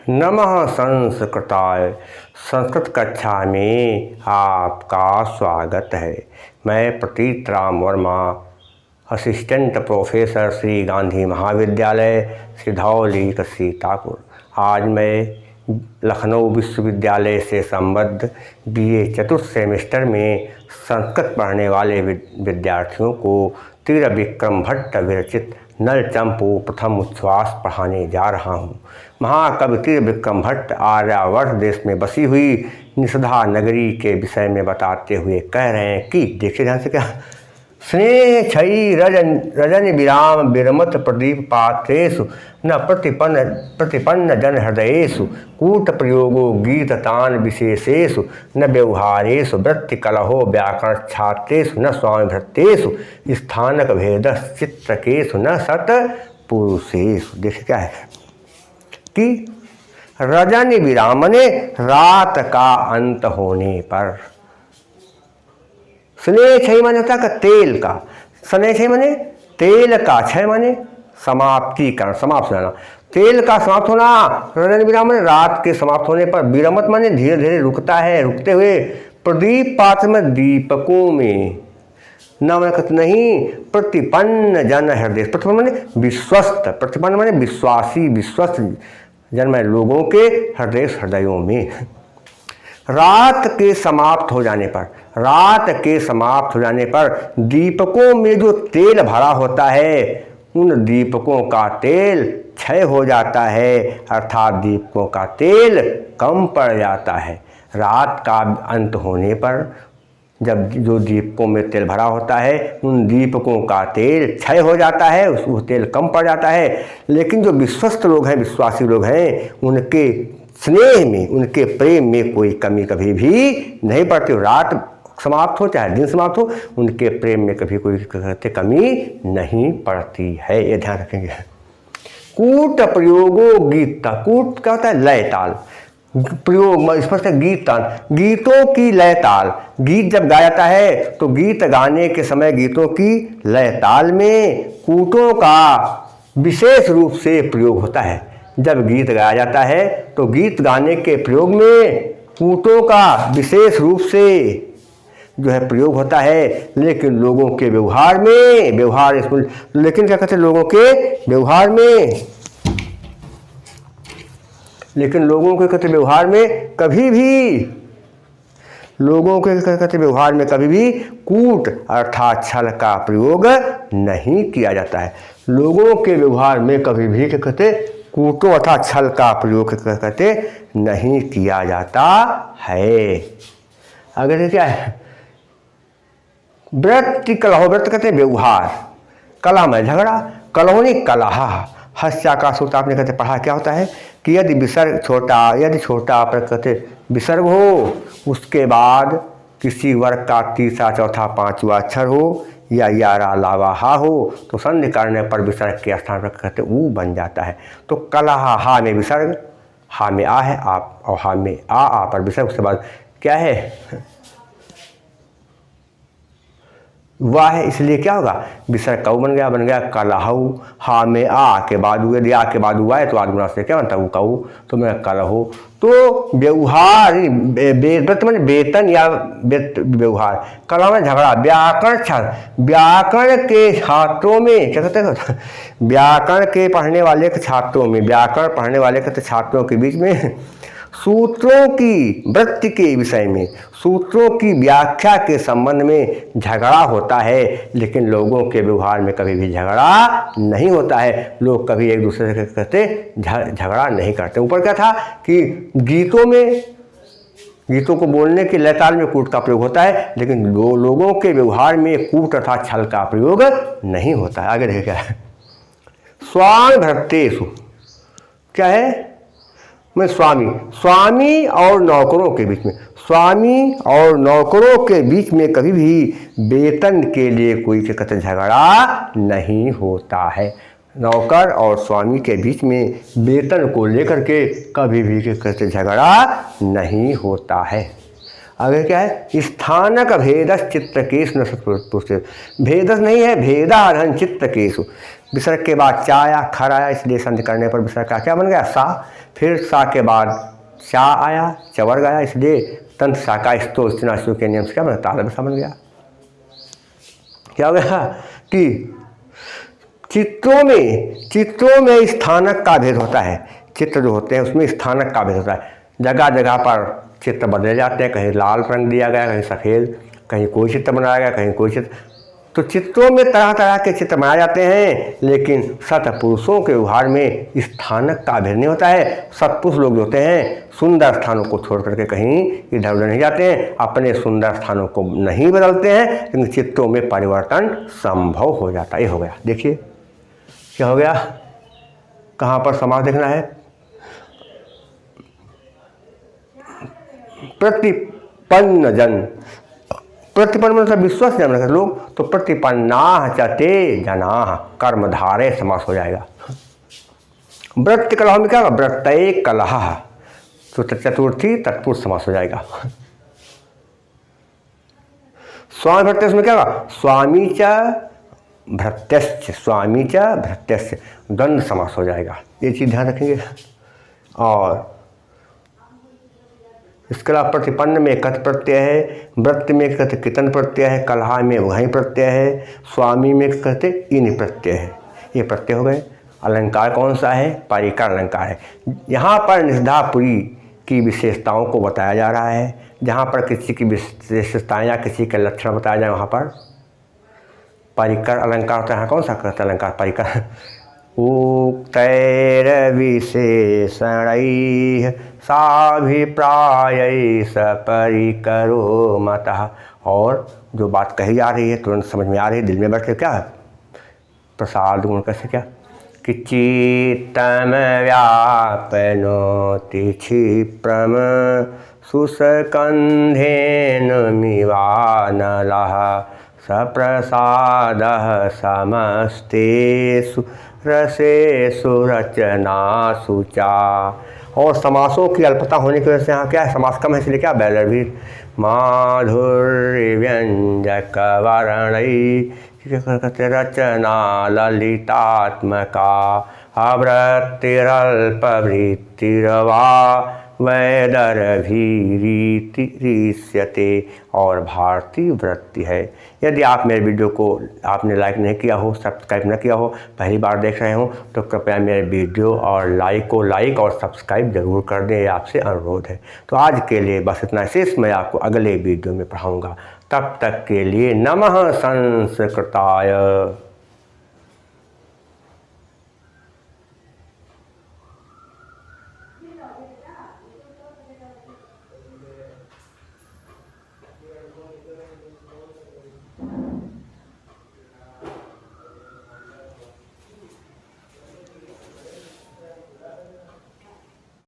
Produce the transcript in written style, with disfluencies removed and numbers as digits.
नमः संस्कृताय। संस्कृत कक्षा में आपका स्वागत है। मैं प्रतीत राम वर्मा, असिस्टेंट प्रोफेसर श्री गांधी महाविद्यालय सिधौली सीतापुर। आज मैं लखनऊ विश्वविद्यालय से संबद्ध बीए चतुर्थ सेमेस्टर में संस्कृत पढ़ने वाले विद्यार्थियों को त्रिविक्रम भट्ट विरचित नल चंपू प्रथम उच्छ्वास पढ़ाने जा रहा हूँ। महाकवि त्रिविक्रम भट्ट आर्यावर्त देश में बसी हुई निषधा नगरी के विषय में बताते हुए कह रहे हैं कि देखिए ध्यान से, क्या स्नेह छई रजन विराम विरमत प्रदीप पात्रेषु न प्रतिपन्न जन हृदयेषु कूट प्रयोगो गीत तान विशेषेषु न व्यवहारेषु वृत्ति कलहो व्याकरण छात्रेषु न स्वामी भृत्येषु स्थानक भेद चित्रकेषु न सत पुरुषेषु। देखिए क्या है कि रजन विराम ने रात का अंत होने पर, स्नेह क्षय माने होता है तेल का, स्नेह क्षय माने तेल का, क्षय माने समाप्ति करना, समाप्त होना, तेल का समाप्त होना। रजन विराम माने रात के समाप्त होने पर, विरमत माने धीरे धीरे रुकता है, रुकते हुए, प्रदीप पात्र में दीपकों में, न मैंने नहीं प्रतिपन्न जन हृदय, प्रतिपन्न माने विश्वस्त, प्रतिपन्न माने विश्वासी विश्वस्त जन में लोगों के हृदयों में। रात के समाप्त हो जाने पर, रात के समाप्त हो जाने पर दीपकों में जो तेल भरा होता है उन दीपकों का तेल क्षय हो जाता है, अर्थात दीपकों का तेल कम पड़ जाता है। रात का अंत होने पर जब जो दीपकों में तेल भरा होता है उन दीपकों का तेल क्षय हो जाता है, वो तेल कम पड़ जाता है। लेकिन जो विश्वस्त लोग हैं, विश्वासी लोग हैं, उनके स्नेह में, उनके प्रेम में कोई कमी कभी भी नहीं पड़ती। रात समाप्त हो चाहे दिन समाप्त हो, उनके प्रेम में कभी कोई कमी नहीं पड़ती है, ये ध्यान रखेंगे। कूट प्रयोगो गीत, कूट क्या होता है? लय ताल, प्रयोग स्पष्ट है गीत ताल, गीतों की लय ताल। गीत जब गाया जाता है तो गीत गाने के समय गीतों की लय ताल में कूटों का विशेष रूप से प्रयोग होता है। जब गीत गाया जाता है तो गीत गाने के प्रयोग में कूटों का विशेष रूप से जो है प्रयोग होता है। लेकिन लोगों के व्यवहार में, लेकिन क्या कहते हैं लोगों के व्यवहार में, लेकिन लोगों के कहते व्यवहार में कभी भी, लोगों के कहते व्यवहार में कभी भी कूट अर्थात छल का प्रयोग नहीं किया जाता है। लोगों के व्यवहार में कभी भी क्या कहते कूटों अर्थात छल का प्रयोग कहते नहीं किया जाता है। अगर क्या है वृत्ति कलह, वृत्ति कहते व्यवहार, कलह में झगड़ा, कलहोनी कलह, हस्याकाश होता आपने कहते पढ़ा क्या होता है कि यदि विसर्ग छोटा, यदि छोटा पर कहते विसर्ग हो, उसके बाद किसी वर्ग का तीसरा चौथा पांचवा अक्षर हो या यारा लावा हा हो तो संधि करने पर विसर्ग के स्थान पर कहते ऊ बन जाता है। तो कलह, हा में विसर्ग, हा में आ है आप, और हा में आ पर विसर्ग, उसके बाद क्या है वाह है, इसलिए क्या होगा विसर्ग कऊ बन गया कलहऊ। हा में आ के बाद यदि आ के बाद हुआ है तो आदमी से क्या बनता है कऊ, तो मैं कलहो। तो व्यवहार व्रत में वेतन या व्यवहार, कलह में झगड़ा, व्याकरण के छात्रों में क्या कहते हैं, व्याकरण के पढ़ने वाले के छात्रों में, व्याकरण पढ़ने वाले के छात्रों के बीच में सूत्रों की वृत्ति के विषय में, सूत्रों की व्याख्या के संबंध में झगड़ा होता है। लेकिन लोगों के व्यवहार में कभी भी झगड़ा नहीं होता है। लोग कभी एक दूसरे से कहते झगड़ा नहीं करते। ऊपर क्या था कि गीतों में, गीतों को बोलने के लय ताल में कूट का प्रयोग होता है, लेकिन लोगों के व्यवहार में कूट अर्थात छल का प्रयोग नहीं होता है। आगे देखिए क्या है, स्वामी भृत्येषु, क्या है मैं स्वामी और नौकरों के बीच में, स्वामी और नौकरों के बीच में कभी भी वेतन के लिए कोई क्या कहते झगड़ा नहीं होता है। नौकर और स्वामी के बीच में वेतन को लेकर के कभी भी क्या कहते झगड़ा नहीं होता है। आगे क्या है, स्थानक भेदस चित्तकेशु न सत्पुरुष, भेदस नहीं है, भेदा धन चित्तकेशु। विसर्ग के बाद चा आया, खर आया, इसलिए संधि करने पर विसर्ग का क्या बन गया, सा। फिर सा के बाद चा आया, चवर्ग आया, इसलिए तंत सा का स्तो स्त्रीनाशु के नियम से क्या बना, तालव्य बन गया। क्या हो गया कि चित्रों में स्थानक का भेद होता है। चित्र जो होते हैं उसमें स्थानक का भेद होता है। जगह जगह पर चित्र बदले जाते हैं, कहीं लाल रंग दिया गया, कहीं सफ़ेद, कहीं कोई चित्र बनाया गया, कहीं कोई चित्र। तो चित्रों में तरह तरह के चित्र बनाए जाते हैं, लेकिन सत्पुरुषों के व्यवहार में स्थानक का भेद नहीं होता है। सत्पुरुष लोग होते हैं सुंदर स्थानों को छोड़ करके कहीं इधर उधर नहीं जाते हैं, अपने सुंदर स्थानों को नहीं बदलते हैं, लेकिन चित्रों में परिवर्तन संभव हो जाता है। ये हो गया, देखिए क्या हो गया, कहाँ पर समास देखना है, प्रतिपन्न जन, प्रतिपन्न मतलब विश्वास जन रखते लोग, तो प्रतिपन्ना चते जना कर्मधारे समास हो जाएगा। व्रत कलह में क्या होगा, व्रतये कलह, तो चतुर्थी तत्पुरुष समास हो जाएगा। स्वामी भृत्यस्य में क्या होगा, स्वामी च भृत्यस्य, स्वामी च भृत्यस्य, द्वंद्व समास हो जाएगा। ये चीज़ ध्यान रखेंगे। और इसके अलावा प्रतिपन्न में कथ प्रत्यय है, व्रत में कहते कितन प्रत्यय है, कलहा में वहीं प्रत्यय है, स्वामी में कहते इन प्रत्यय है। ये प्रत्यय हो गए। अलंकार कौन सा है, पारिकर अलंकार है। यहाँ पर निषधापुरी की विशेषताओं को बताया जा रहा है। जहाँ पर किसी की विशेषताएँ या किसी के लक्षण बताया जाए वहाँ पर पारिकर अलंकार होता है। कौन सा कहता है अलंकार, पारिकर। उक्तैर विशेषणैः साभिप्रायैः सपरिकरो मतः। और जो बात कही जा रही है तुरंत समझ में आ रही है, दिल में बैठे क्या प्रसाद गुण कैसे क्या कि चित्तम व्यापनोति क्षिप्रम सुस्कन्धेन मिवानलः सप्रसादः समस्तेषु रसेषु रचनासु चा। और समासों की अल्पता होने की वजह से यहाँ क्या है, समास कम है, इसलिए क्या बैलरभी माधुर्य व्यंजक वर्णै रचना ललितात्मका अवृत्तिरल्पवृत्तिर्वा वैदर्भीरीष्यते। और भारतीय वृत्ति है। यदि आप मेरे वीडियो को आपने लाइक नहीं किया हो, सब्सक्राइब न किया हो, पहली बार देख रहे हो, तो कृपया मेरे वीडियो और लाइक और सब्सक्राइब जरूर कर दें, ये आपसे अनुरोध है। तो आज के लिए बस इतना, शेष मैं आपको अगले वीडियो में पढ़ाऊँगा। तब तक के लिए नमः संस्कृताय।